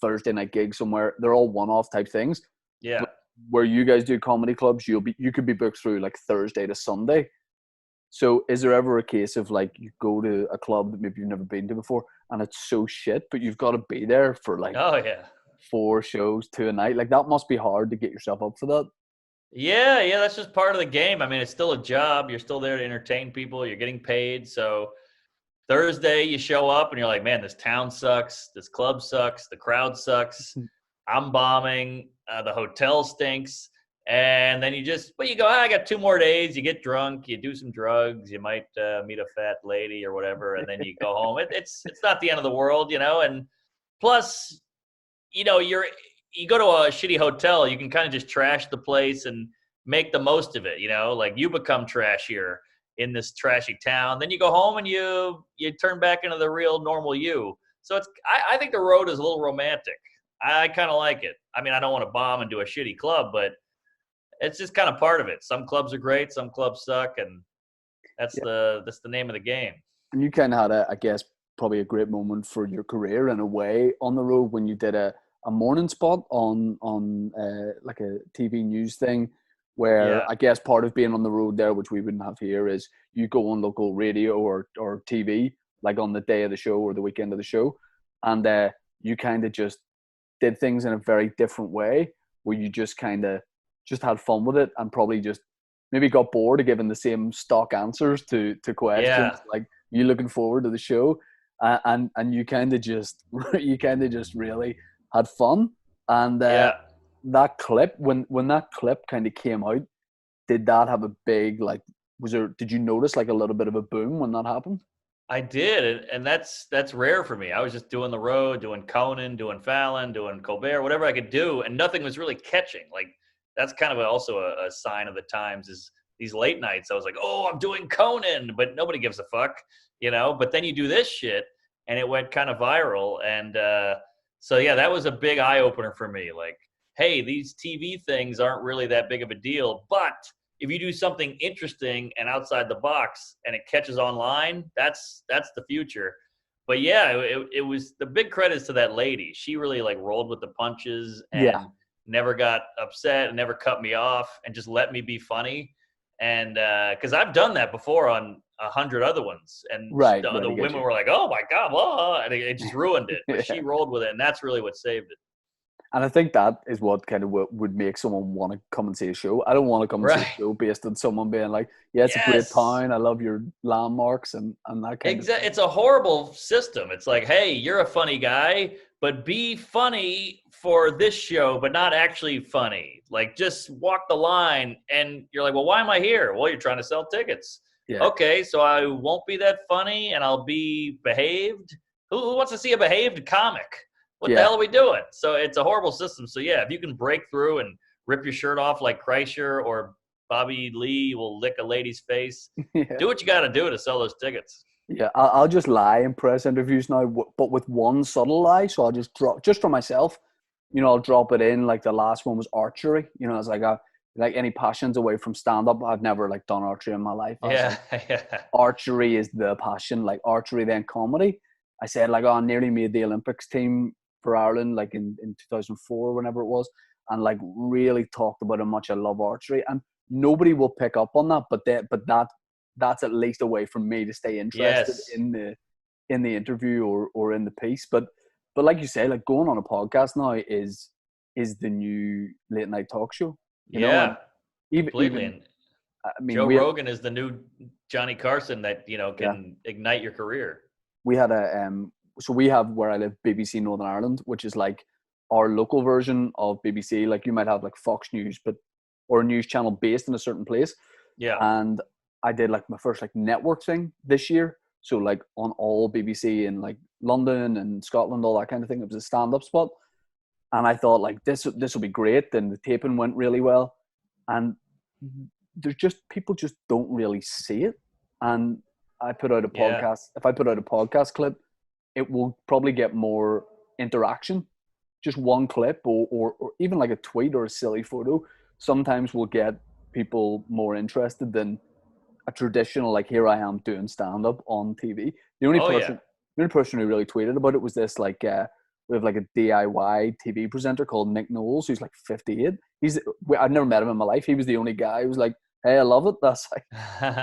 Thursday night gig somewhere. They're all one-off type things. Yeah. But where you guys do comedy clubs, you could be booked through like Thursday to Sunday. So is there ever a case of like you go to a club that maybe you've never been to before and it's so shit, but you've got to be there for like Oh yeah. 4 shows, two a night? Like that must be hard to get yourself up for that. Yeah, yeah. That's just part of the game. I mean, it's still a job. You're still there to entertain people. You're getting paid. So Thursday, you show up and you're like, man, this town sucks. This club sucks. The crowd sucks. I'm bombing. The hotel stinks. And then but you go, I got 2 more days. You get drunk. You do some drugs. You might meet a fat lady or whatever. And then you go home. It's not the end of the world. And plus, you go to a shitty hotel. You can kind of just trash the place and make the most of it. Like you become trashier in this trashy town. Then you go home and you turn back into the real normal you. So I think the road is a little romantic. I kind of like it. I mean, I don't want to bomb and do a shitty club, but it's just kind of part of it. Some clubs are great, some clubs suck, and Yeah. that's the name of the game. And you kind of had I guess, probably a great moment for your career in a way on the road when you did a morning spot on like a TV news thing, where Yeah. I guess part of being on the road there, which we wouldn't have here, is you go on local radio or TV like on the day of the show or the weekend of the show, and you kind of just did things in a very different way, where you just kind of just had fun with it and probably just maybe got bored of giving the same stock answers to questions Yeah. like you looking forward to the show, and you kind of just you kind of just really had fun. And Yeah. that clip, when that clip kind of came out, did that have a big like, did you notice like a little bit of a boom when that happened? I did, and that's rare for me. I was just doing the road, doing Conan, doing Fallon, doing Colbert, whatever I could do, and nothing was really catching. Like that's kind of also a sign of the times is these late nights. I was like, oh, I'm doing Conan, but nobody gives a fuck. But then you do this shit, and it went kind of viral, and so yeah, that was a big eye opener for me. Like, hey, these TV things aren't really that big of a deal, but if you do something interesting and outside the box and it catches online, that's the future. But yeah, it was the big credits to that lady. She really like rolled with the punches Yeah, and never got upset and never cut me off and just let me be funny. And because I've done that before 100 other ones, and Right, the, right, the I get women you. were like, "Oh my god, blah," and it just ruined it. But she Yeah. rolled with it, and that's really what saved it. And I think that is what kind of would make someone want to come and see a show. I don't want to come and see a Right. show based on someone being like, "Yeah, it's a great Yes. town. I love your landmarks and that kind of Exactly. thing." It's a horrible system. It's like, hey, you're a funny guy, but be funny for this show, but not actually funny. Like, just walk the line. And you're like, well, why am I here? Well, you're trying to sell tickets. Yeah, Okay, so I won't be that funny and I'll be behaved. Who wants to see a behaved comic? What the yeah, hell are we doing? So it's a horrible system. So yeah, if you can break through and rip your shirt off like Kreischer or Bobby Lee will lick a lady's face, yeah. do what you got to do to sell those tickets. Yeah, I'll just lie in press interviews now, but with one subtle lie. So I'll just drop, just for myself, I'll drop it in. Like the last one was archery. It's like like any passions away from stand up. I've never like done archery in my life. I was Yeah, like, yeah, archery is the passion, like archery, then comedy. I said, like, oh, I nearly made the Olympics team for Ireland, like in 2004, whenever it was, and like really talked about how much I love archery. And nobody will pick up on that, that's at least a way for me to stay interested yes, in the interview or in the piece. But like you say, like going on a podcast now is the new late night talk show, and yeah, completely. even And I mean, Joe Rogan is the new Johnny Carson that yeah, can ignite your career. we had so we have where I live BBC Northern Ireland, which is like our local version of BBC. Like you might have like Fox News, but or a news channel based in a certain place. Yeah, And I did like my first like network thing this year. So like on all BBC in like London and Scotland, all that kind of thing. It was a stand-up spot. And I thought like this will be great. And the taping went really well. And there's just people just don't really see it. And I put out a yeah, podcast. If I put out a podcast clip, it will probably get more interaction. Just one clip or even like a tweet or a silly photo sometimes will get people more interested than a traditional like here I am doing stand up on TV. The only oh yeah, person the only person who really tweeted about it was this like we have like a DIY TV presenter called Nick Knowles who's like 58. I've never met him in my life. He was the only guy who was like, "Hey, I love it." That's like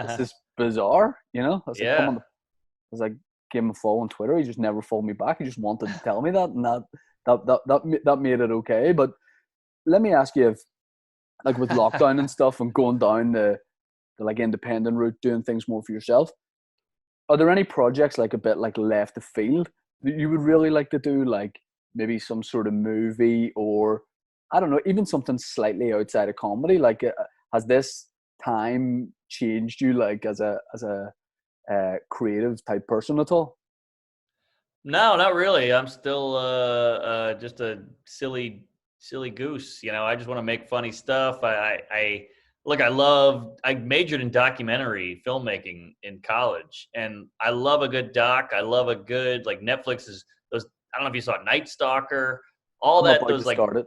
this is bizarre, I was like, "Come on." yeah, I was like, "Give him a follow on Twitter." He just never followed me back. He just wanted to tell me that, and that made it okay. But let me ask you, if like with lockdown and stuff and going down the like independent route, doing things more for yourself, are there any projects like a bit like left of field that you would really like to do, like maybe some sort of movie or I don't know, even something slightly outside of comedy? Like, has this time changed you, like as a creative type person at all? No, not really. I'm still just a silly goose. I just want to make funny stuff. I look. I majored in documentary filmmaking in college, and I love a good doc. I love a good like Netflix is those. I don't know if you saw Night Stalker. All I'm that. about to Those like start it.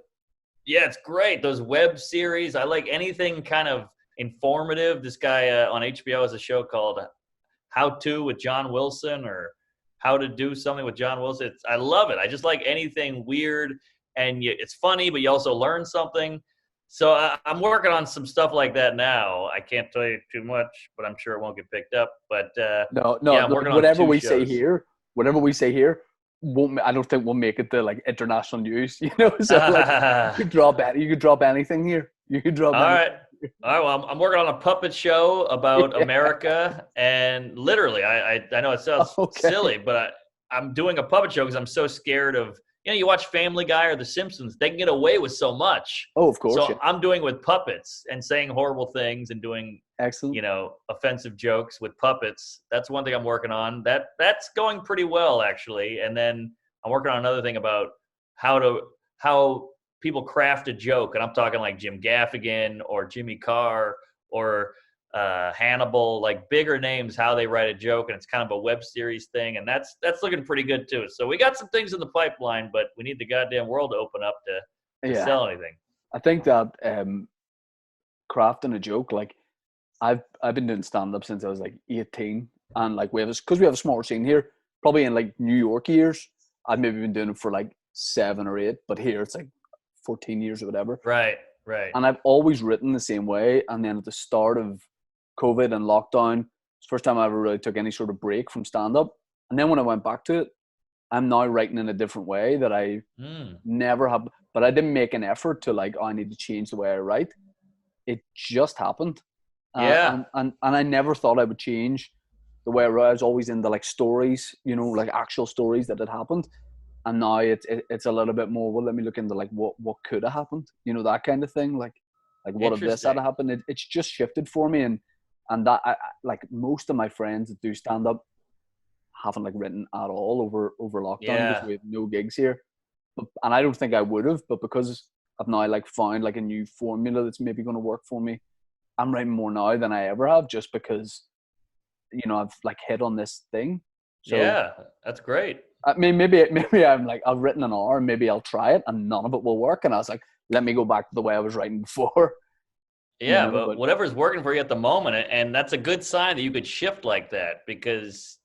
yeah, it's great. Those web series. I like anything kind of informative. This guy on HBO has a show called How To with John Wilson or How to Do Something with John Wilson. I love it. I just like anything weird and it's funny, but you also learn something. So I'm working on some stuff like that now. I can't tell you too much, but I'm sure it won't get picked up. But No, no, yeah, I'm like, working on two shows. whatever we say here, I don't think we'll make it to like international news. So like, you could drop anything here. You could drop All anything. right. All right. Well, I'm working on a puppet show about Yeah. America, and literally, I know it sounds Okay. silly, but I'm doing a puppet show because I'm so scared of you watch Family Guy or The Simpsons, they can get away with so much. Oh, of course, yeah. So I'm doing with puppets and saying horrible things and doing Excellent. offensive jokes with puppets. That's one thing I'm working on. That's going pretty well actually, and then I'm working on another thing about how people craft a joke, and I'm talking like Jim Gaffigan or Jimmy Carr or Hannibal, like bigger names, how they write a joke, and it's kind of a web series thing, and that's looking pretty good too. So we got some things in the pipeline, but we need the goddamn world to open up to Yeah, sell anything. I think that crafting a joke, like I've been doing stand up since I was like 18, and like because we have a smaller scene here. Probably in like New York years, I've maybe been doing it for like 7 or 8, but here it's like 14 years or whatever. Right, right. And I've always written the same way. And then at the start of COVID and lockdown, It's the first time I ever really took any sort of break from stand-up. And then when I went back to it, I'm now writing in a different way that I never have. But I didn't make an effort to like, oh, I need to change the way I write. It just happened. Yeah. And I never thought I would change the way I wrote. I was always into like stories, you know, like actual stories that had happened. And now it's a little bit more, well, let me look into like what could have happened, you know, that kind of thing. Like what if this had Interesting. happened? It's just shifted for me. And that like most of my friends that do stand up haven't like written at all over lockdown because Yeah. we have no gigs here. And I don't think I would have, but because I've now like found like a new formula that's maybe going to work for me, I'm writing more now than I ever have, just because, you know, I've like hit on this thing. So Yeah. That's great. I mean, maybe I'm like, I've written an hour, maybe I'll try it, and none of it will work. And I was like, let me go back to the way I was writing before, you Yeah, know. but But whatever's working for you at the moment, and that's a good sign that you could shift like that, because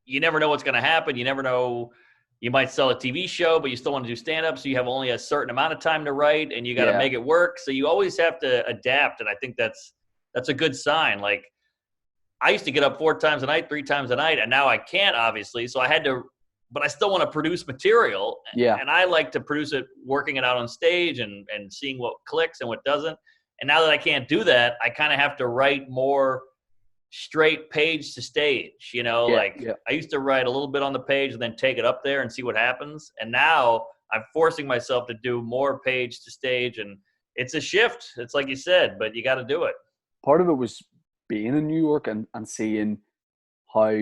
you never know what's going to happen. You never know. You might sell a TV show, but you still want to do stand up. So you have only a certain amount of time to write, and you got to yeah, make it work. So you always have to adapt. And I think that's a good sign. Like, I used to get up 4 times a night, 3 times a night, and now I can't, obviously. So I had to, but I still want to produce material. yeah, And I like to produce it working it out on stage and seeing what clicks and what doesn't. And now that I can't do that, I kind of have to write more straight page to stage. You know, yeah, like yeah. I used to write a little bit on the page and then take it up there and see what happens. And now I'm forcing myself to do more page to stage. And it's a shift. It's like you said, but you got to do it. Part of it was being in New York and seeing how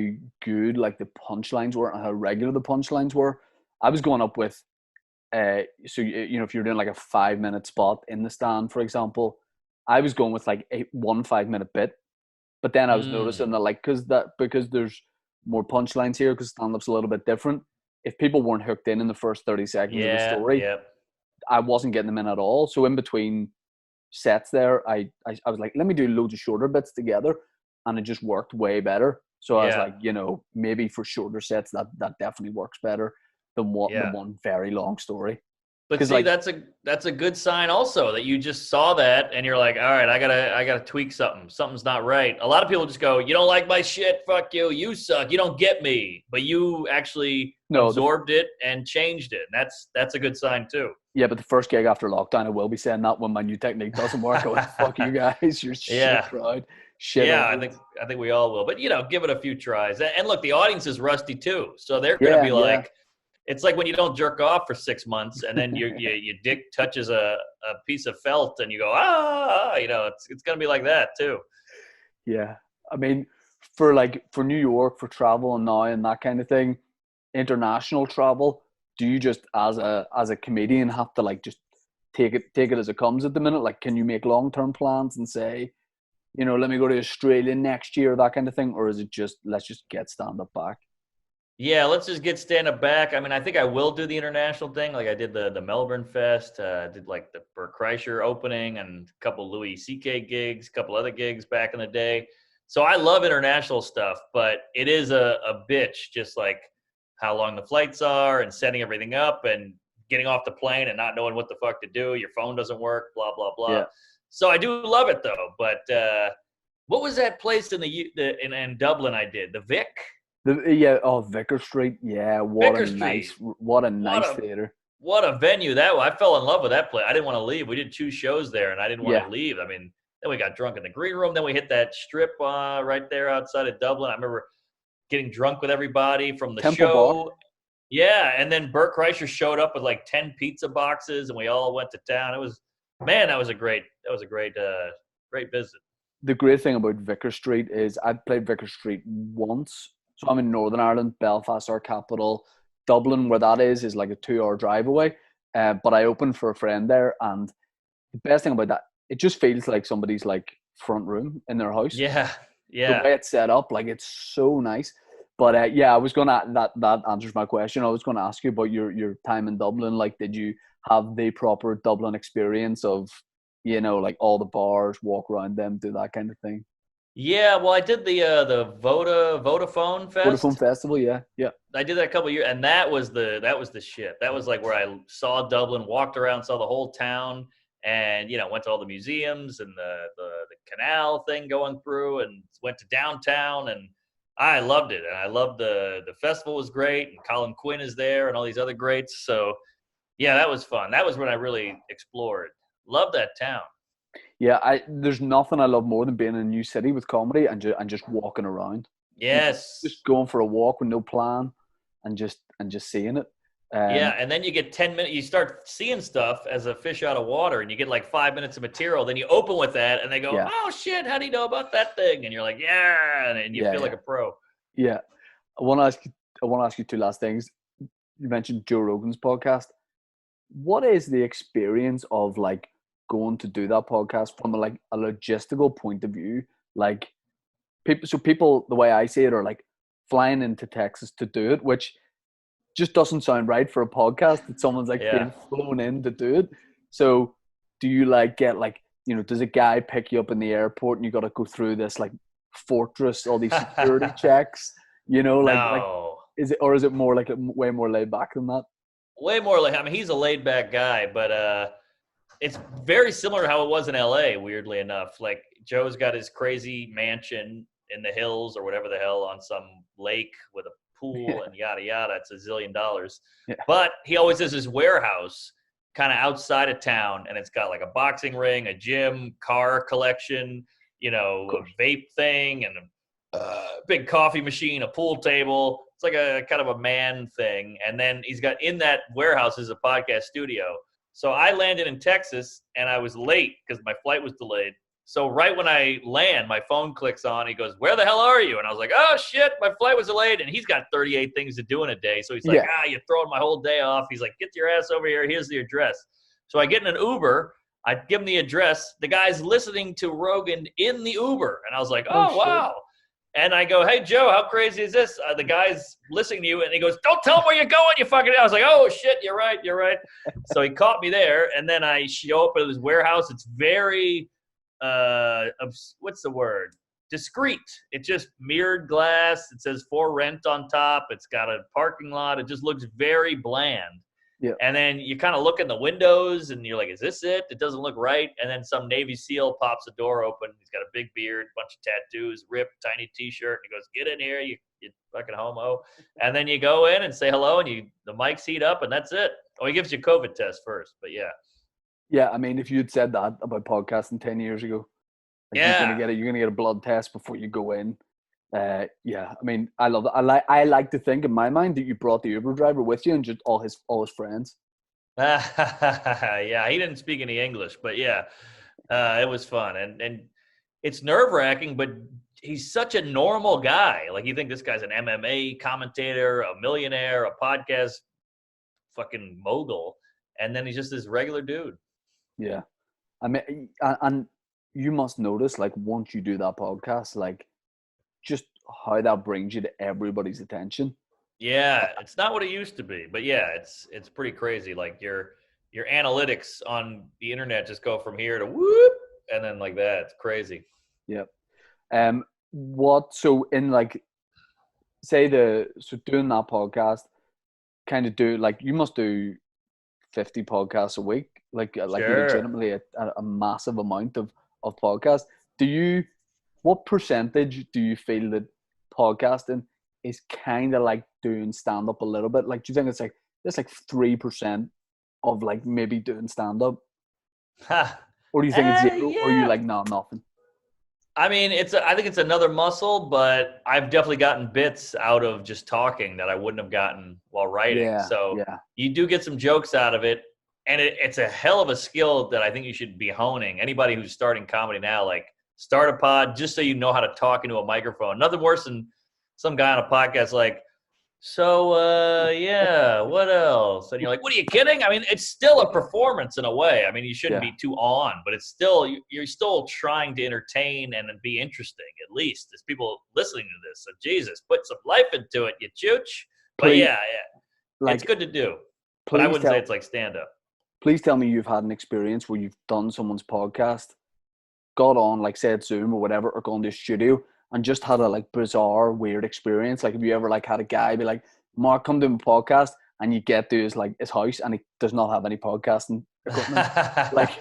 good like the punchlines were and how regular the punchlines were. I was going up with so you know, if you're doing like a 5 minute spot in the stand, for example, I was going with like one 5 minute bit. But then I was noticing Mm, that like because there's more punchlines here, because stand up's a little bit different. If people weren't hooked in the first 30 seconds of the yeah. story, Yeah. I wasn't getting them in at all. So in between sets there, I was like, let me do loads of shorter bits together, and it just worked way better. So I was Yeah. like, you know, maybe for shorter sets that definitely works better than what the Yeah. one very long story. But Because see, like, that's a good sign also, that you just saw that and you're like, all right, I gotta tweak something. Something's not right. A lot of people just go, you don't like my shit, fuck you, you suck, you don't get me. But you actually no, absorbed it and changed it. That's a good sign too. yeah, but the first gig after lockdown, I will be saying that when my new technique doesn't work, I went, fuck you guys, you're shit Yeah. crowd, shit Yeah, I audience. think I think we all will. But give it a few tries. And look, the audience is rusty too. So they're gonna Yeah, be yeah. like, it's like when you don't jerk off for 6 months and then your dick touches a piece of felt and you go, it's going to be like that too. Yeah. I mean, for New York, for travel and now and that kind of thing, international travel, do you just as a comedian have to like just take it as it comes at the minute? Like, can you make long-term plans and say, you know, let me go to Australia next year, that kind of thing? Or is it just, let's just get stand up back? Yeah, let's just get stand up back. I mean, I think I will do the international thing. Like I did the Melbourne Fest, did like the Burt Kreischer opening and a couple Louis C.K. gigs, a couple other gigs back in the day. So I love international stuff, but it is a bitch, just like how long the flights are and setting everything up and getting off the plane and not knowing what the fuck to do. Your phone doesn't work, blah, blah, blah. Yeah. So I do love it though. But what was that place in Dublin I did? The Vic? Yeah, oh, Vicker Street. Yeah, Vicker Street. what a What nice a theater. what a venue that was. I fell in love with that place. I didn't want to leave. We did 2 shows there, and I didn't want Yeah. to leave. I mean, then we got drunk in the green room. Then we hit that strip right there outside of Dublin. I remember getting drunk with everybody from the Temple Bar. show. Yeah, and then Burt Kreischer showed up with like 10 pizza boxes, and we all went to town. It was, man, great visit. The great thing about Vicker Street is I'd played Vicker Street once. So I'm in Northern Ireland, Belfast, our capital. Dublin, where that is like a 2 hour drive away. But I opened for a friend there, and the best thing about that, it just feels like somebody's like front room in their house. Yeah, The yeah. way it's set up, like it's so nice. But yeah, I was gonna that answers my question. I was gonna ask you about your time in Dublin. Like, did you have the proper Dublin experience of, you know, like all the bars, walk around them, do that kind of thing? Yeah, well, I did the Vodafone Vodafone Fest. Festival, yeah, yeah, I did that a couple of years, and that was the shit. That was like where I saw Dublin, walked around, saw the whole town, and went to all the museums and the canal thing going through, and went to downtown, and I loved it. And I loved the festival was great, and Colin Quinn is there and all these other greats. So yeah, that was fun. That was when I really explored. Love that town. Yeah, there's nothing I love more than being in a new city with comedy and just walking around. Yes. Just going for a walk with no plan and just seeing it. Yeah, and then you get 10 minutes. You start seeing stuff as a fish out of water, and you get like 5 minutes of material. Then you open with that, and they go, Yeah. "Oh shit, how do you know about that thing?" And you're like, "Yeah," and you feel like a pro. Yeah, I want to ask you two last things. You mentioned Joe Rogan's podcast. What is the experience of like going to do that podcast from a logistical point of view? Like people, the way I see it, are like flying into Texas to do it, which just doesn't sound right for a podcast that someone's like being flown in to do it. So do you like get like, does a guy pick you up in the airport and you got to go through this like fortress, all these security checks, No. is it more like way more laid back than that? Way more like, I mean, he's a laid back guy, but it's very similar to how it was in LA, weirdly enough. Like Joe's got his crazy mansion in the hills or whatever the hell on some lake with a pool and yada yada. It's $1 zillion. Yeah. But he always has his warehouse kind of outside of town, and it's got like a boxing ring, a gym, car collection, a vape thing, and a big coffee machine, a pool table. It's like a kind of a man thing. And then he's got in that warehouse is a podcast studio. So I landed in Texas, and I was late because my flight was delayed. So right when I land, my phone clicks on. He goes, "Where the hell are you?" And I was like, "Oh, shit, my flight was delayed." And he's got 38 things to do in a day. So he's like, "You're throwing my whole day off." He's like, "Get your ass over here. Here's the address." So I get in an Uber. I give him the address. The guy's listening to Rogan in the Uber. And I was like, oh wow. And I go, "Hey, Joe, how crazy is this?" The guy's listening to you, and he goes, "Don't tell him where you're going, you fucking." I was like, "Oh, shit, you're right. So he caught me there, and then I show up at his warehouse. It's very, what's the word? Discreet. It's just mirrored glass. It says "for rent" on top. It's got a parking lot. It just looks very bland. Yeah. And then you kind of look in the windows, and you're like, "Is this it?" It doesn't look right. And then some Navy SEAL pops the door open. He's got a big beard, bunch of tattoos, ripped, tiny T-shirt. And he goes, "Get in here, you fucking homo." And then you go in and say hello, and the mics heat up, and that's it. Oh, he gives you a COVID test first, but yeah. Yeah, I mean, if you'd said that about podcasting 10 years ago, like you're gonna get a blood test before you go in. Yeah, I mean, I love that. I like to think in my mind that you brought the Uber driver with you and just all his friends. Yeah, he didn't speak any English, but yeah, it was fun, and it's nerve-wracking, but he's such a normal guy. Like, you think this guy's an MMA commentator, a millionaire, a podcast fucking mogul, and then he's just this regular dude. Yeah, I mean, and you must notice, like, once you do that podcast, like, just how that brings you to everybody's attention. Yeah, it's not what it used to be, but yeah, it's pretty crazy. Like your analytics on the internet just go from here to whoop, and then like that. It's crazy. Yep. So in like, so doing that podcast, kind of do like, you must do 50 podcasts a week, like Sure. legitimately a massive amount of podcasts. What percentage do you feel that podcasting is kind of like doing stand up a little bit? Like, do you think it's like 3% of like maybe doing stand up, or do you think it's zero? Yeah. Or are you like, no, nothing? I mean, I think it's another muscle, but I've definitely gotten bits out of just talking that I wouldn't have gotten while writing. Yeah. You do get some jokes out of it, and it's a hell of a skill that I think you should be honing. Anybody who's starting comedy now, like, start a pod just so you know how to talk into a microphone. Nothing worse than some guy on a podcast like, "So, yeah, what else?" And you're like, "What, are you kidding?" I mean, it's still a performance in a way. I mean, you shouldn't be too on, but it's still, you're still trying to entertain and be interesting, at least. There's people listening to this. So, Jesus, put some life into it, you chooch. But yeah, like, it's good to do. But I wouldn't say it's like stand-up. Please tell me you've had an experience where you've done someone's podcast, got on, like, said Zoom or whatever, or gone to a studio and just had a like bizarre, weird experience. Like, have you ever like had a guy be like, "Mark, come to my podcast," and you get to his house and he does not have any podcasting equipment. Like,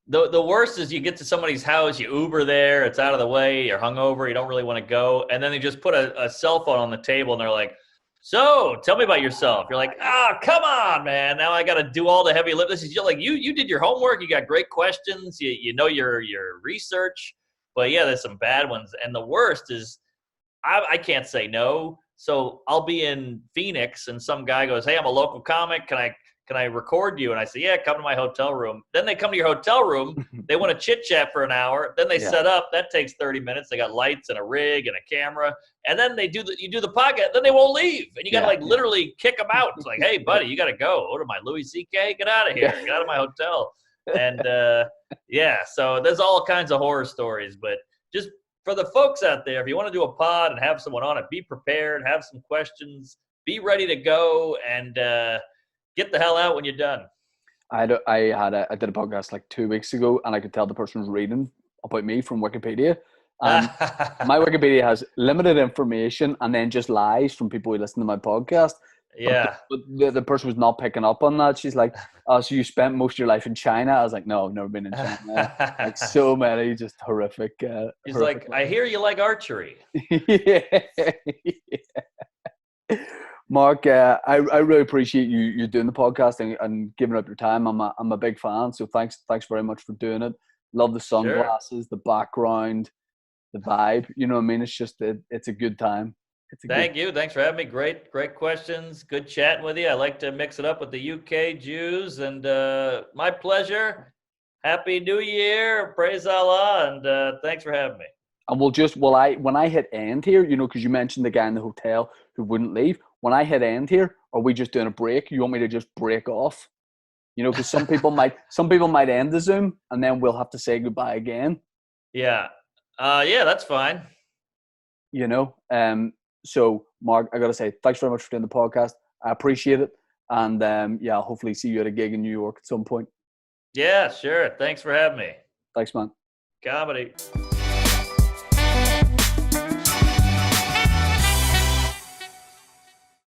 The worst is you get to somebody's house, you Uber there, it's out of the way, you're hungover, you don't really want to go, and then they just put a cell phone on the table and they're like, "So, tell me about yourself." You're like, come on, man. Now I got to do all the heavy lift. This is like you did your homework. You got great questions. You know your research. But yeah, there's some bad ones. And the worst is I can't say no. So I'll be in Phoenix and some guy goes, "Hey, I'm a local comic. Can I record you?" And I say, "Yeah, come to my hotel room." Then they come to your hotel room. They want to chit chat for an hour. Then they set up. That takes 30 minutes. They got lights and a rig and a camera. And then you do the podcast. Then they won't leave. And you got to literally kick them out. It's like, "Hey, buddy, you got to go. Order my Louis C.K. Get out of here. Get out of my hotel." And so there's all kinds of horror stories. But just for the folks out there, if you want to do a pod and have someone on it, be prepared, have some questions, be ready to go, and get the hell out when you're done. I did a podcast like 2 weeks ago, and I could tell the person was reading about me from Wikipedia. My Wikipedia has limited information and then just lies from people who listen to my podcast. Yeah. But the person was not picking up on that. She's like, "Oh, so you spent most of your life in China?" I was like, "No, I've never been in China." Like, so many just horrific. He's like, "I hear you like archery." Yeah. Mark, I really appreciate you doing the podcast and giving up your time. I'm a big fan, so thanks very much for doing it. Love the sunglasses, the background, the vibe. You know what I mean? It's just it's a good time. Thank you. Thanks for having me. Great questions. Good chatting with you. I like to mix it up with the UK Jews, and my pleasure. Happy New Year. Praise Allah, and thanks for having me. And when I hit end here, because you mentioned the guy in the hotel who wouldn't leave. When I hit end here, are we just doing a break? You want me to just break off? Because some people might end the Zoom and then we'll have to say goodbye again. Yeah. That's fine. So Mark, I got to say, thanks very much for doing the podcast. I appreciate it. And hopefully see you at a gig in New York at some point. Yeah, sure. Thanks for having me. Thanks, man. Comedy.